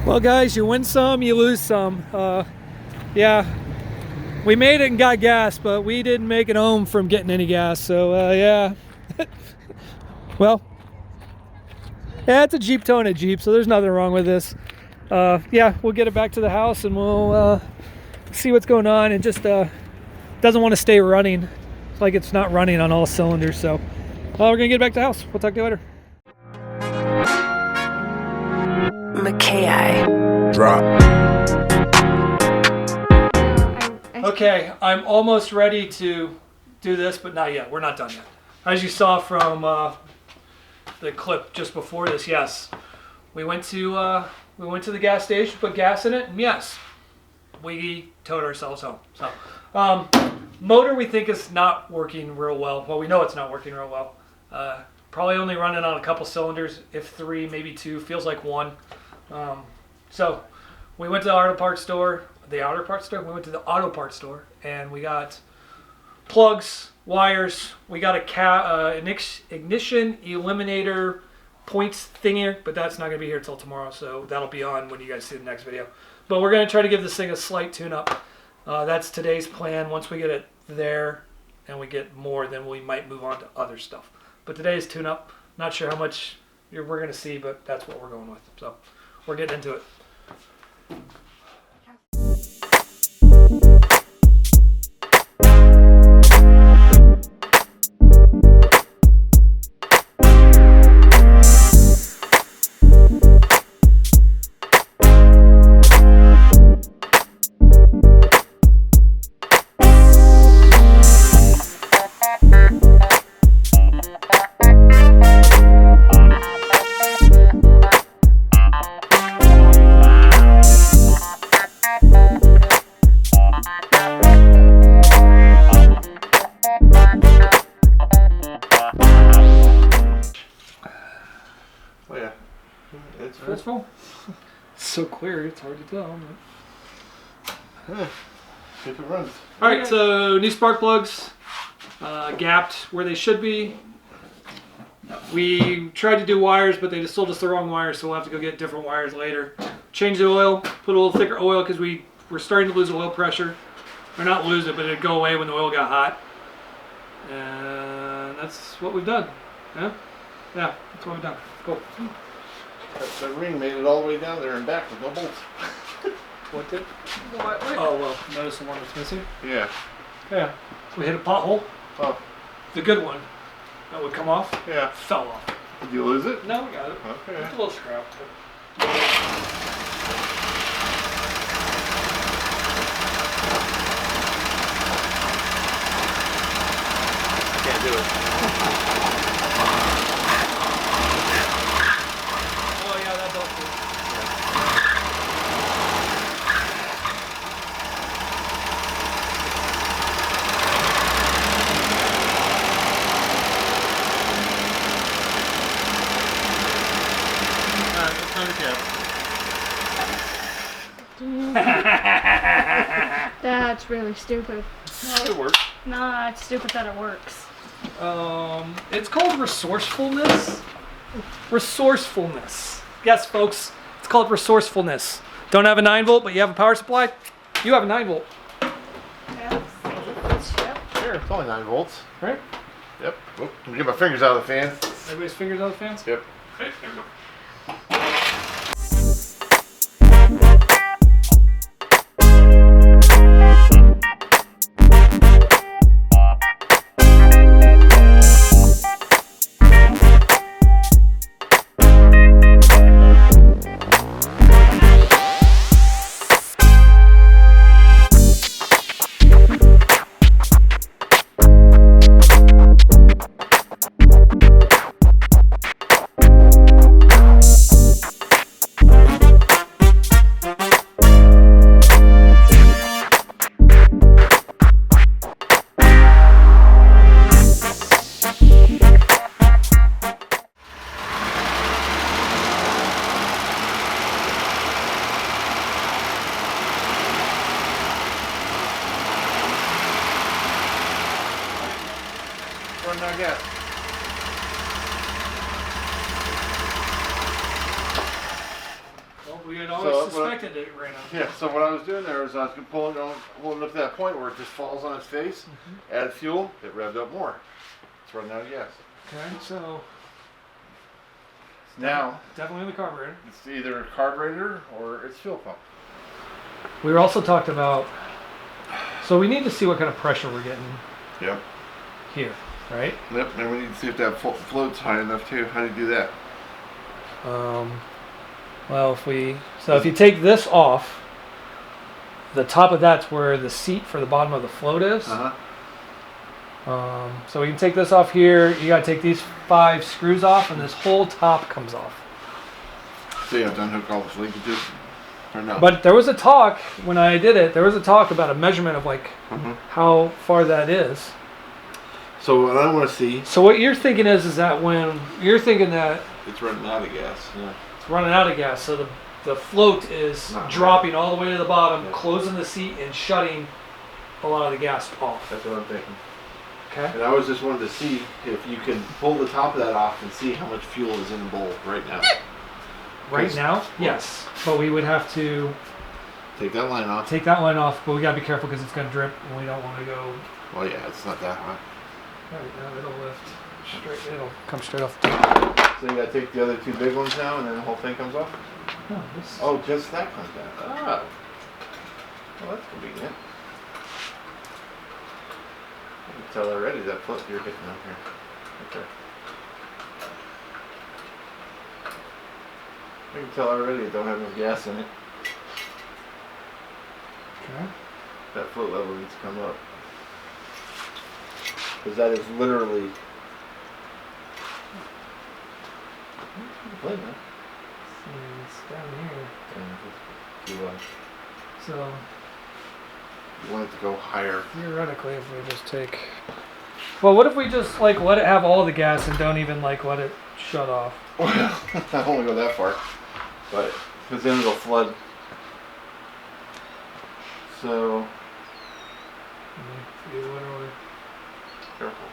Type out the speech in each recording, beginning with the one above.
Well, guys, you win some, you lose some. Yeah, we made it and got gas, but we didn't make it home from getting any gas. So yeah. Well, yeah, it's a Jeep towing a Jeep, so there's nothing wrong with this. Yeah, we'll get it back to the house and we'll see what's going on. It just doesn't want to stay running. It's like it's not running on all cylinders. So we're gonna get back to the house. We'll talk to you later. Makaih. Drop. Okay, I'm almost ready to do this, but not yet. We're not done yet. As you saw from the clip just before this, yes, we went to the gas station, put gas in it, and yes, we towed ourselves home. So motor we think is not working real well. Well, we know it's not working real well. Probably only running on a couple cylinders, if 3, maybe 2. Feels like 1. So we went to the auto parts store. We went to the auto parts store, and we got plugs, wires. We got an ignition eliminator points thingy, but that's not going to be here till tomorrow, so that'll be on when you guys see the next video. But we're going to try to give this thing a slight tune-up. That's today's plan. Once we get it there and we get more, then we might move on to other stuff. But today's tune-up. Not sure how much we're going to see, but that's what we're going with. So we're getting into it. Oh yeah, It's full. It's so clear, it's hard to tell. Yeah, if it runs. All right, so new spark plugs, gapped where they should be. We tried to do wires, but they sold us the wrong wires, so we'll have to go get different wires later. Change the oil, put a little thicker oil because we're starting to lose oil pressure. Or not lose it, but it'd go away when the oil got hot. And that's what we've done. Yeah? Yeah, that's what we've done. Cool. The ring made it all the way down there and back with no bolts. What did? What? Oh, well, notice the one that's missing? Yeah. Yeah. We hit a pothole. Oh. The good one. That would come off. Yeah. Fell off. Did you lose it? No, we got it. Okay. Just a little scrap. Can't do it. Oh yeah, that does too. Alright, let's turn the cap. That's really stupid. No, it works. Nah, it's stupid that it works. It's called resourcefulness. Resourcefulness. Yes, folks, it's called resourcefulness. Don't have a 9-volt, but you have a power supply? You have a 9-volt, Sure, it's only 9 volts. right? Yep. Oop, let me get my fingers out of the fan. Everybody's fingers out of the fans? Yep. Okay, there we go. Running out of gas. Well, we had always So, suspected it ran out. Yeah, so what I was doing there is I was holding up to that point where it just falls on its face, add fuel, it revved up more. It's running out of gas. Okay, so Now, definitely the carburetor. it's either a carburetor or it's fuel pump. We were also talked about, so we need to see what kind of pressure we're getting Yep. here, right? Yep, and we need to see if that float's high enough too. How do you do that? Well, if you take this off, the top of that's where the seat for the bottom of the float is. So we can take this off here. You gotta take these 5 screws off, and this whole top comes off. So you have to unhook all the linkages, or no? But there was a talk when I did it. There was a talk about a measurement of like how far that is. So what I want to see, So what you're thinking is that when you're thinking that it's running out of gas. Yeah. it's running out of gas, so the float is Not dropping all the way to the bottom, Yeah. closing the seat and shutting a lot of the gas off. That's what I'm thinking. Okay. And I was just wanted to see if you can pull the top of that off and see how much fuel is in the bowl right now. Right now, yes, but we would have to Take that line off. take that line off, but we gotta be careful because it's gonna drip, and we don't want to go. Well, yeah, it's not that hot. Right now, it'll lift straight. It'll come straight off the top. So you gotta take the other 2 big ones now, and then the whole thing comes off. No, this. Oh, just that comes down. Ah. Well, that's convenient. I can tell already that foot you're hitting up here. Okay. I can tell already it don't have no gas in it. Okay. That foot level needs to come up. Because that is literally... Play, man. It's down here. You So want it to go higher. theoretically, if we just take. Well, what if we just like let it have all the gas and don't even like let it shut off? Well, I won't go that far. But, because then it'll flood. So, You literally. careful.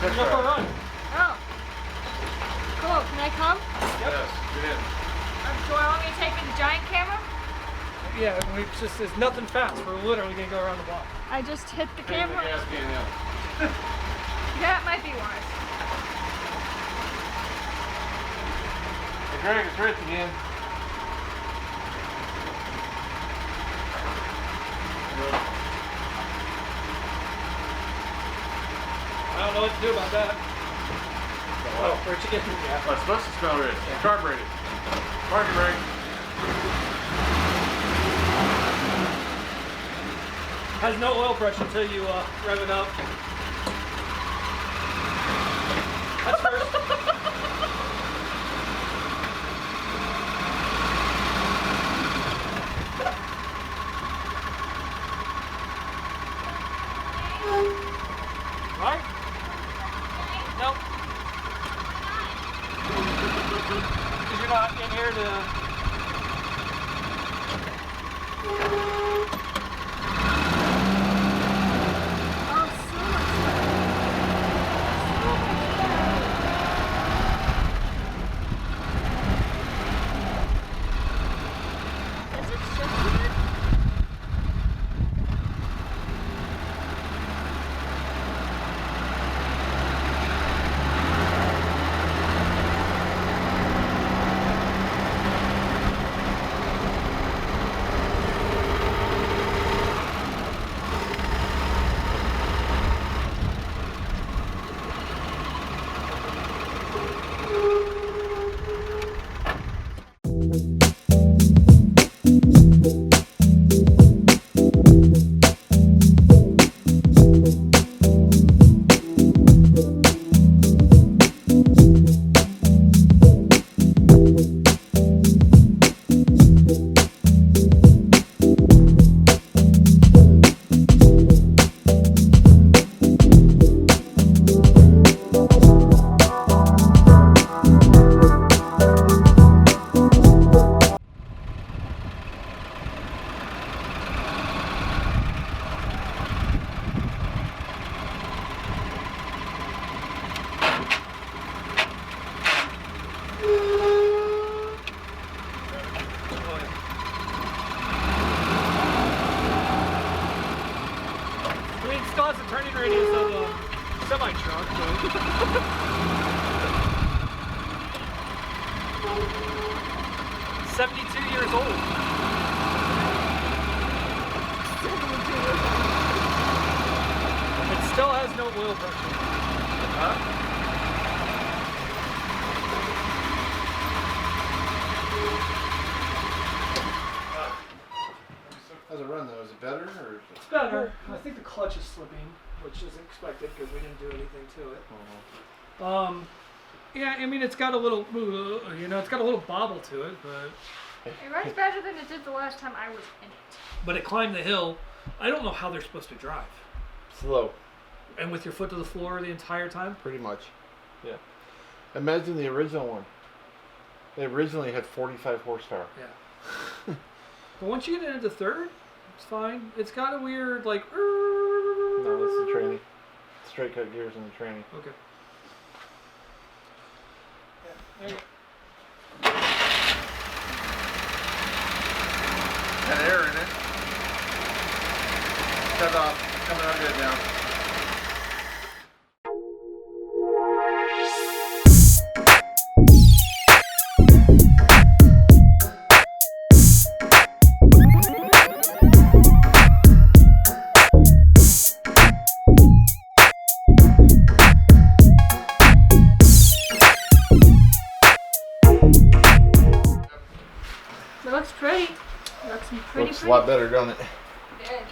Go for a run. Oh. Cool. Can I come? Yep. Yes, get in. Do I want me to take the giant camera? Yeah, there's nothing fast. We're literally gonna go around the block. I just hit the Take the camera. gas can out. That might be wise. Hey, Greg, it's Rich again. I don't know what to do about that. Oh, where'd you get the gas? Oh, it's supposed to smell rich. Carbureted. Parking brake. Has no oil pressure until you rev it up. That's first. Right? Nope. not in here to... Turning radius of a semi-truck, but 72 years old. It still has no oil pressure. Huh? How's it run though? Is it better or? It's better. I think the clutch is slipping, which is expected because we didn't do anything to it. Yeah, I mean it's got a little, you know, it's got a little bobble to it, but it runs better than it did the last time I was in it. But it climbed the hill. I don't know how they're supposed to drive. Slow. And with your foot to the floor the entire time? Pretty much. Yeah. Imagine the original one. They originally had 45 horsepower. Yeah. But once you get into third, it's fine. It's got a weird, like... No, that's the tranny. Straight cut gears in the tranny. Okay. Yeah, there you go. Had air in it. Cut off. Coming out good now. It looks pretty. Looks a lot better, don't it?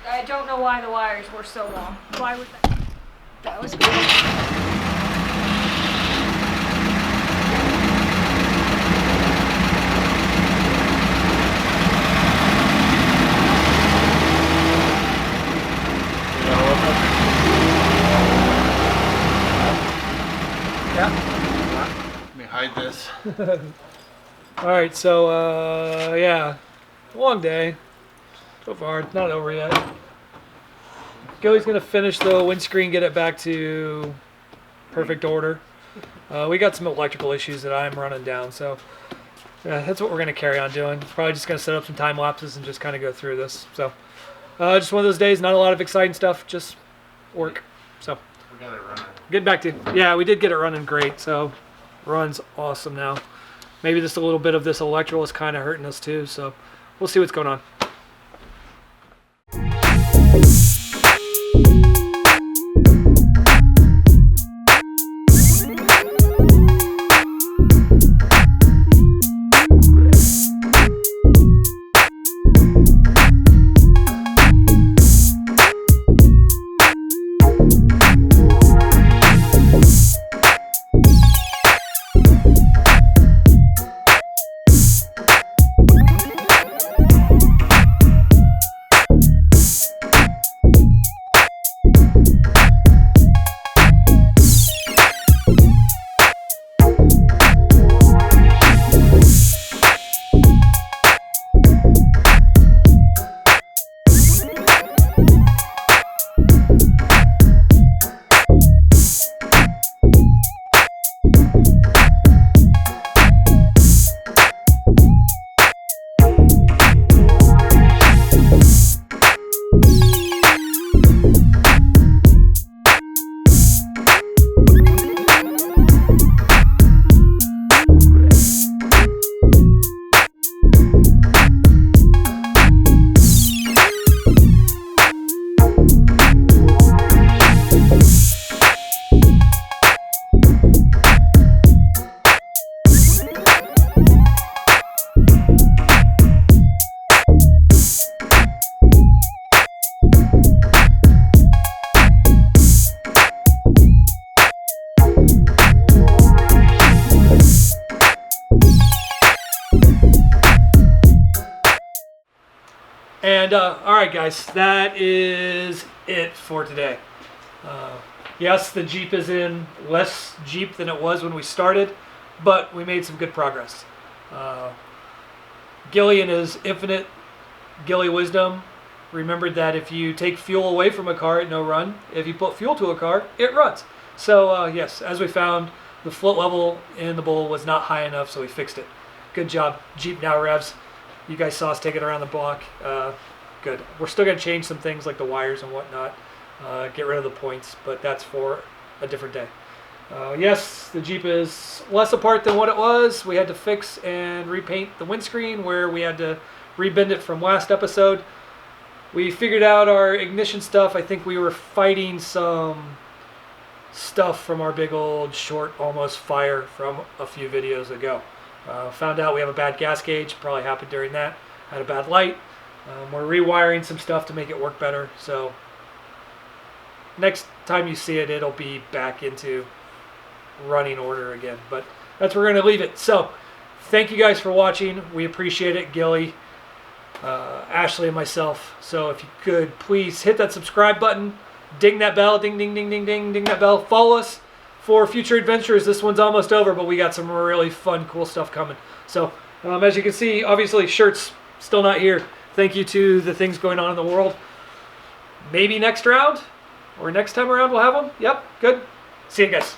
I don't know why the wires were so long. Why was that? That was good. Yeah. Let me hide this. All right, so yeah, long day so far. It's not over yet. Gilly's gonna finish the windscreen, get it back to perfect order. We got some electrical issues that I'm running down, so yeah, that's what we're gonna carry on doing. Probably just gonna set up some time lapses and just kind of go through this. So just one of those days. Not a lot of exciting stuff, just work. So We got it running. getting back to yeah, we did get it running great. So runs awesome now. Maybe just a little bit of this electrical is kind of hurting us too, so we'll see what's going on. And all right, guys, that is it for today. Yes, the Jeep is in less Jeep than it was when we started, but we made some good progress. Gilly in his infinite Gilly wisdom remembered that if you take fuel away from a car, it no run. If you put fuel to a car, it runs. So yes, as we found, the float level in the bowl was not high enough, so we fixed it. Good job. Jeep now revs. You guys saw us take it around the block. Good. We're still going to change some things like the wires and whatnot. Get rid of the points, but that's for a different day. Yes, the Jeep is less apart than what it was. We had to fix and repaint the windscreen where we had to rebend it from last episode. We figured out our ignition stuff. I think we were fighting some stuff from our big old short almost fire from a few videos ago. Found out we have a bad gas gauge. Probably happened during that. Had a bad light. We're rewiring some stuff to make it work better. So next time you see it, it'll be back into running order again. But that's where we're going to leave it. So thank you guys for watching. We appreciate it, Gilly, Ashley, and myself. So if you could please hit that subscribe button, ding that bell, ding, ding, ding, ding, ding, ding that bell. Follow us for future adventures. This one's almost over, but we got some really fun, cool stuff coming. So as you can see, obviously shirts still not here. Thank you to the things going on in the world. Maybe next round or next time around we'll have them. Yep, good. See you guys.